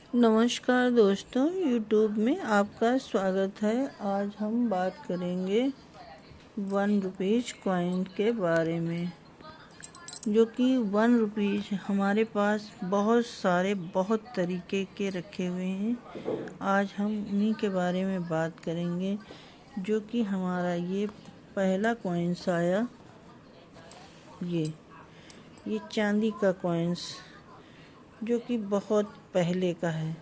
नमस्कार दोस्तों, YouTube में आपका स्वागत है। आज हम बात करेंगे 1 रुपीज़ कॉइन के बारे में, जो कि 1 रुपीज़ हमारे पास बहुत तरीके के रखे हुए हैं। आज हम उन्हीं के बारे में बात करेंगे, जो कि हमारा ये पहला कॉइन्स आया। ये चांदी का कॉइन्स, जो कि बहुत पहले का है।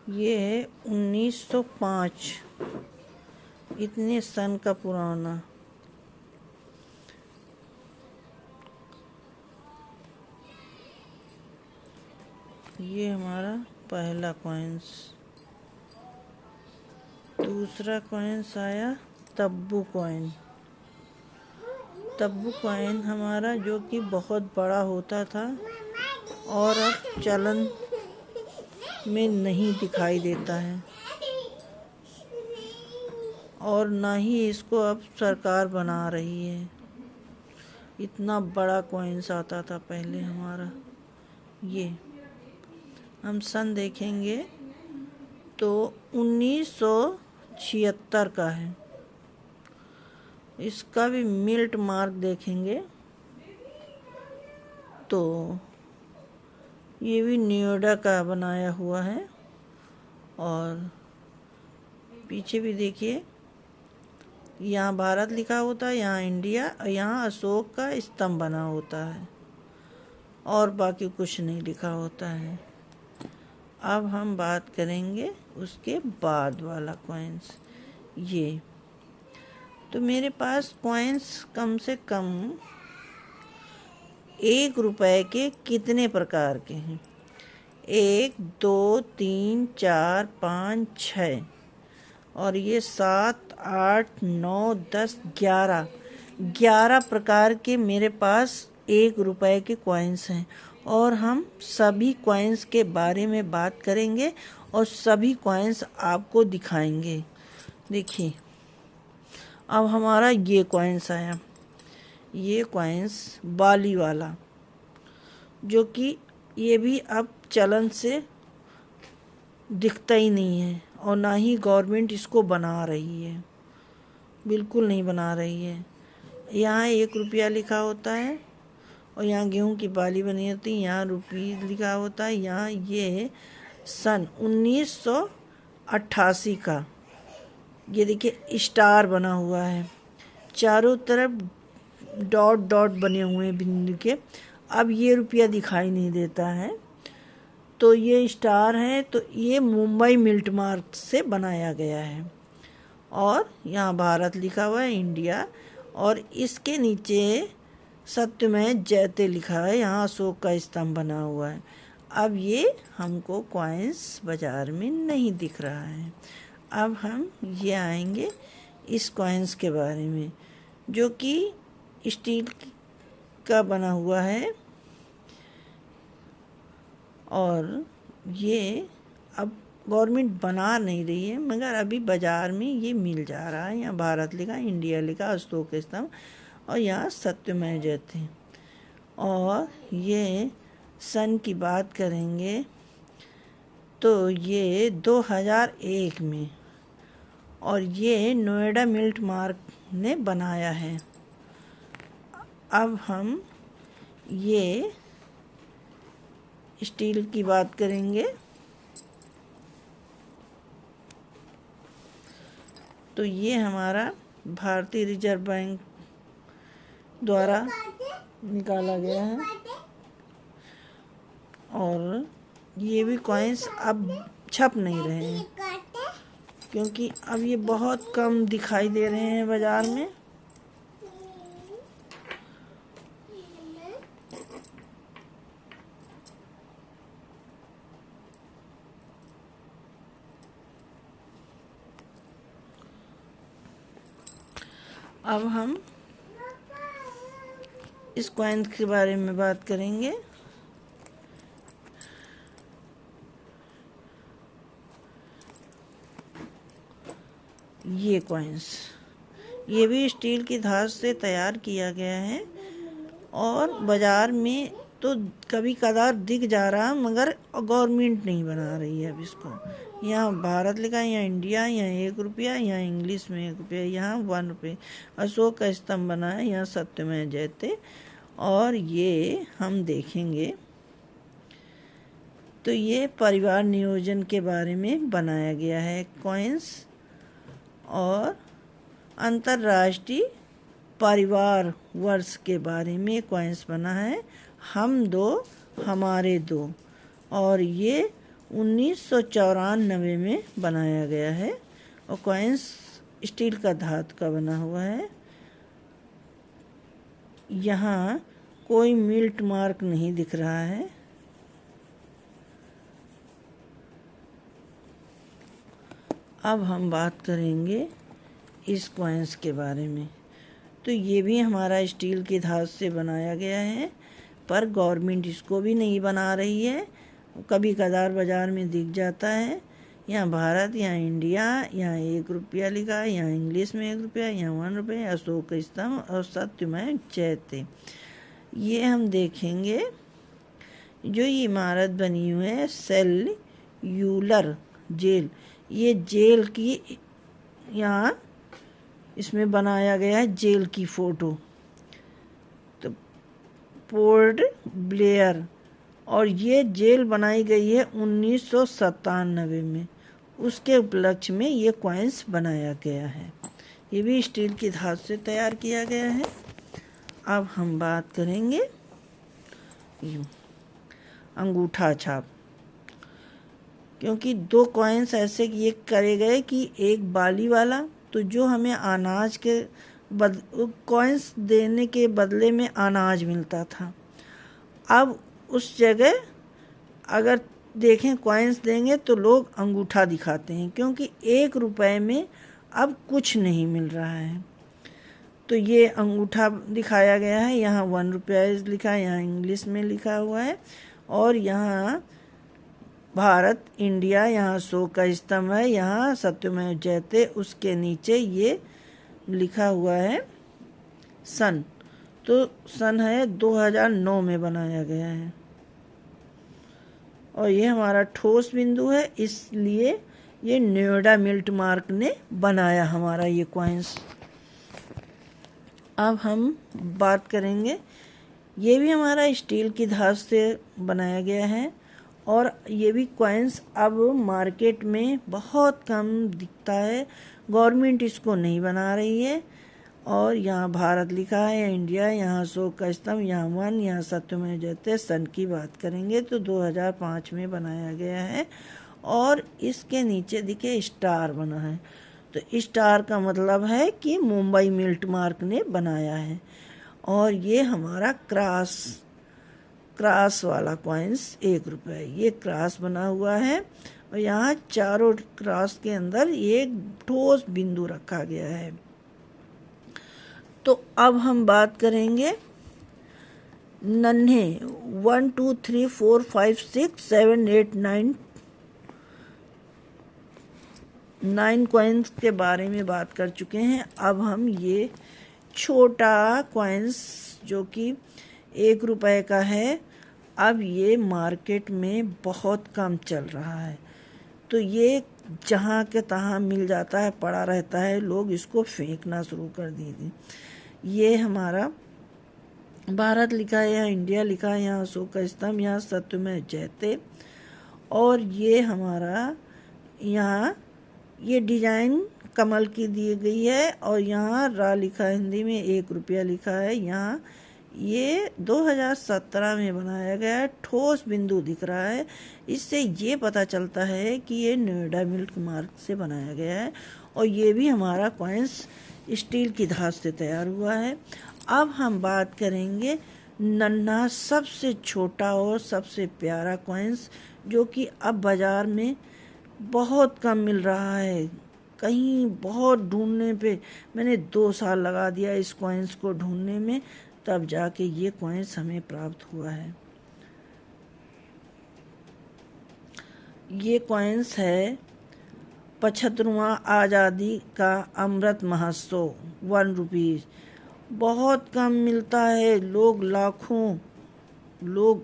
ये है 1905, इतने सन का पुराना। ये हमारा पहला कॉइन्स। दूसरा कॉइन्स आया तब्बू कॉइन। तब्बू कॉइन हमारा, जो कि बहुत बड़ा होता था और अब चलन में नहीं दिखाई देता है, और ना ही इसको अब सरकार बना रही है। इतना बड़ा कॉइन्स आता था पहले हमारा। ये हम सन देखेंगे तो 1976 का है। इसका भी मिल्ट मार्क देखेंगे तो ये भी नोएडा का बनाया हुआ है। और पीछे भी देखिए, यहाँ भारत लिखा होता है, यहाँ इंडिया, यहाँ अशोक का स्तंभ बना होता है, और बाकी कुछ नहीं लिखा होता है। अब हम बात करेंगे उसके बाद वाला कॉइन्स। ये तो मेरे पास कॉइन्स कम से कम 1 रुपए के कितने प्रकार के हैं? 1, 2, 3, 4, 5, 6, और ये 7, 8, 9, 10, 11 प्रकार के मेरे पास 1 रुपए के कॉइन्स हैं। और हम सभी कॉइन्स के बारे में बात करेंगे और सभी कॉइन्स आपको दिखाएंगे। देखिए, अब हमारा ये कॉइन्स आया। ये कॉइन्स बाली वाला, जो कि ये भी अब चलन से दिखता ही नहीं है, और ना ही गवर्नमेंट इसको बना रही है, बिल्कुल नहीं बना रही है। यहाँ 1 रुपया लिखा होता है, और यहाँ गेहूं की बाली बनी होती है। यहाँ रुपये लिखा होता है। यहाँ ये सन 1988 का, ये देखिए स्टार बना हुआ है, चारों तरफ डॉट डॉट बने हुए हैं बिंदु के। अब ये रुपया दिखाई नहीं देता है, तो ये स्टार है, तो ये मुंबई मिल्ट मार्क से बनाया गया है। और यहाँ भारत लिखा हुआ है, इंडिया, और इसके नीचे सत्यमेव जयते लिखा है। यहाँ अशोक का स्तंभ बना हुआ है। अब ये हमको कॉइन्स बाजार में नहीं दिख रहा है। अब हम ये आएंगे इस कॉइन्स के बारे में, जो कि स्टील का बना हुआ है, और ये अब गवर्नमेंट बना नहीं रही है, मगर अभी बाज़ार में ये मिल जा रहा है। यहाँ भारत लिखा, इंडिया लिखा, अशोक स्तंभ, और यहाँ सत्यमेव जयते। और ये सन की बात करेंगे तो ये 2001 में, और ये नोएडा मिल्ट मार्क ने बनाया है। अब हम ये स्टील की बात करेंगे तो ये हमारा भारतीय रिजर्व बैंक द्वारा निकाला गया है। और ये भी कॉइन्स अब छप नहीं रहे हैं, क्योंकि अब ये बहुत कम दिखाई दे रहे हैं बाज़ार में। अब हम इस कॉइन के बारे में बात करेंगे। ये कॉइन्स, ये भी स्टील की धात से तैयार किया गया है, और बाज़ार में तो कभी कदार दिख जा रहा, मगर गवर्नमेंट नहीं बना रही है अब इसको। यहाँ भारत लिखा है, यहाँ इंडिया, यहाँ 1 रुपया, यहाँ इंग्लिश में 1 रुपया, यहाँ 1 रुपये। अशोक का स्तंभ बना है, यहाँ सत्यमेव जयते। और ये हम देखेंगे तो ये परिवार नियोजन के बारे में बनाया गया है कॉइन्स। और अंतर्राष्ट्रीय परिवार वर्ष के बारे में कॉइन्स बना है, हम दो हमारे दो। और ये 1994 में बनाया गया है। और कॉइन्स स्टील का धातु का बना हुआ है। यहाँ कोई मिल्ट मार्क नहीं दिख रहा है। अब हम बात करेंगे इस कॉइन्स के बारे में। तो ये भी हमारा स्टील के धातु से बनाया गया है, पर गवर्नमेंट इसको भी नहीं बना रही है। कभी कदार बाज़ार में दिख जाता है। यहाँ भारत, यहाँ इंडिया, यहाँ 1 रुपया लिखा है, यहाँ इंग्लिश में 1 रुपया, यहाँ 1 रुपये, अशोक स्तंभ और सत्यमेव जयते। ये हम देखेंगे जो ये इमारत बनी हुई है सेल्यूलर जेल, ये जेल की यहाँ इसमें बनाया गया है जेल की फ़ोटो। तो पोर्ट ब्लेयर, और ये जेल बनाई गई है 1997 में। उसके उपलक्ष्य में ये कॉइन्स बनाया गया है। ये भी स्टील की धातु से तैयार किया गया है। अब हम बात करेंगे अंगूठा छाप, क्योंकि 2 कॉइन्स ऐसे ये करे गए कि एक बाली वाला, तो जो हमें अनाज के कॉइन्स देने के बदले में अनाज मिलता था। अब उस जगह अगर देखें कॉइन्स देंगे तो लोग अंगूठा दिखाते हैं, क्योंकि 1 रुपए में अब कुछ नहीं मिल रहा है। तो ये अंगूठा दिखाया गया है। यहाँ 1 रुपया लिखा है, यहाँ इंग्लिश में लिखा हुआ है। और यहाँ भारत, इंडिया, यहाँ अशोक का स्तंभ है, यहाँ सत्यमेव जयते, उसके नीचे ये लिखा हुआ है सन। तो सन है 2009 में बनाया गया है। और ये हमारा ठोस बिंदु है, इसलिए ये नोएडा मिल्ट मार्क ने बनाया हमारा ये कॉइन्स। अब हम बात करेंगे, ये भी हमारा स्टील की धातु से बनाया गया है। और ये भी कॉइन्स अब मार्केट में बहुत कम दिखता है, गवर्नमेंट इसको नहीं बना रही है। और यहाँ भारत लिखा है, यहाँ इंडिया, यहाँ अशोक का स्तंभ, यहाँ 1, यहाँ सत्यमेव जयते। सन की बात करेंगे तो 2005 में बनाया गया है। और इसके नीचे दिखे स्टार बना है, तो स्टार का मतलब है कि मुंबई मिल्ट मार्क ने बनाया है। और ये हमारा क्रास वाला कॉइन्स 1 रुपये, ये क्रास बना हुआ है। और यहाँ चारों क्रास के अंदर एक ठोस बिंदु रखा गया है। तो अब हम बात करेंगे नन्हे 1 2 3 4 5 6 7 8 9 कॉइन्स के बारे में बात कर चुके हैं। अब हम ये छोटा कॉइन्स जो कि 1 रुपये का है, अब ये मार्केट में बहुत कम चल रहा है। तो ये जहाँ के तहाँ मिल जाता है, पड़ा रहता है, लोग इसको फेंकना शुरू कर दिए। ये हमारा भारत लिखा है, यहाँ इंडिया लिखा है, यहाँ अशोक का स्तंभ, यहाँ सत्यमेव जयते। और ये हमारा यहाँ ये डिजाइन कमल की दी गई है। और यहाँ रा लिखा है, हिंदी में 1 रुपया लिखा है। यहाँ ये 2017 में बनाया गया है, ठोस बिंदु दिख रहा है। इससे ये पता चलता है कि ये नोएडा मिल्ट मार्क से बनाया गया है। और ये भी हमारा कॉइन्स स्टील की धातु से तैयार हुआ है। अब हम बात करेंगे नन्हा, सबसे छोटा और सबसे प्यारा कॉइन्स, जो कि अब बाज़ार में बहुत कम मिल रहा है। कहीं बहुत ढूंढने पे मैंने 2 साल लगा दिया इस कॉइन्स को ढूंढने में, तब जाके ये कॉइन्स हमें प्राप्त हुआ है। ये कॉइन्स है 75वां आज़ादी का अमृत महोत्सव 1 रुपीज़। बहुत कम मिलता है, लोग लाखों लोग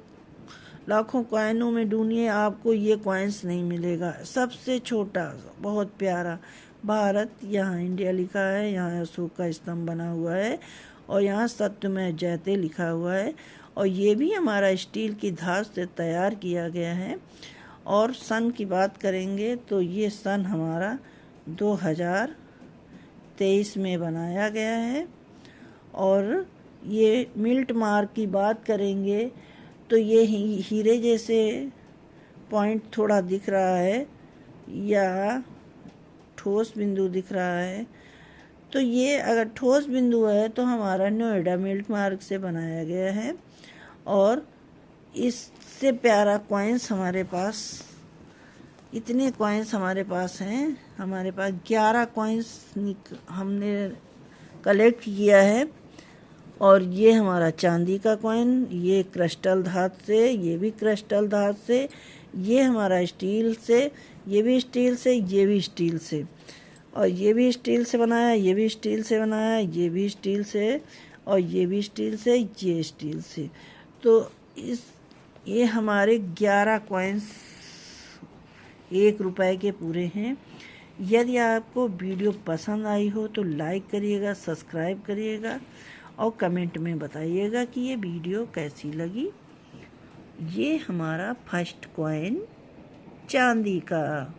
लाखों कॉइनों में ढूंढिए, आपको ये कॉइन्स नहीं मिलेगा। सबसे छोटा, बहुत प्यारा भारत, यहाँ इंडिया लिखा है, यहाँ अशोक का स्तंभ बना हुआ है और यहाँ सत्यमेव जयते लिखा हुआ है। और ये भी हमारा स्टील की धात से तैयार किया गया है। और सन की बात करेंगे तो ये सन हमारा 2023 में बनाया गया है। और ये मिल्ट मार्क की बात करेंगे तो ये हीरे जैसे पॉइंट थोड़ा दिख रहा है या ठोस बिंदु दिख रहा है, तो ये अगर ठोस बिंदु है तो हमारा नोएडा मिल्ट मार्क से बनाया गया है। और इससे प्यारा कॉइन्स हमारे पास, इतने कॉइन्स हमारे पास हैं। हमारे पास 11 कॉइन्स हमने कलेक्ट किया है। और ये हमारा चांदी का कॉइन, ये क्रिस्टल धात से, ये भी क्रिस्टल धात से, ये हमारा स्टील से, ये भी स्टील से, ये भी स्टील से, और ये भी स्टील से बनाया, ये भी स्टील से बनाया, ये भी स्टील से, और ये भी स्टील से, ये स्टील से। तो ये हमारे 11 कॉइन्स 1 रुपए के पूरे हैं। यदि आपको वीडियो पसंद आई हो तो लाइक करिएगा, सब्सक्राइब करिएगा और कमेंट में बताइएगा कि ये वीडियो कैसी लगी। ये हमारा फर्स्ट कॉइन चांदी का।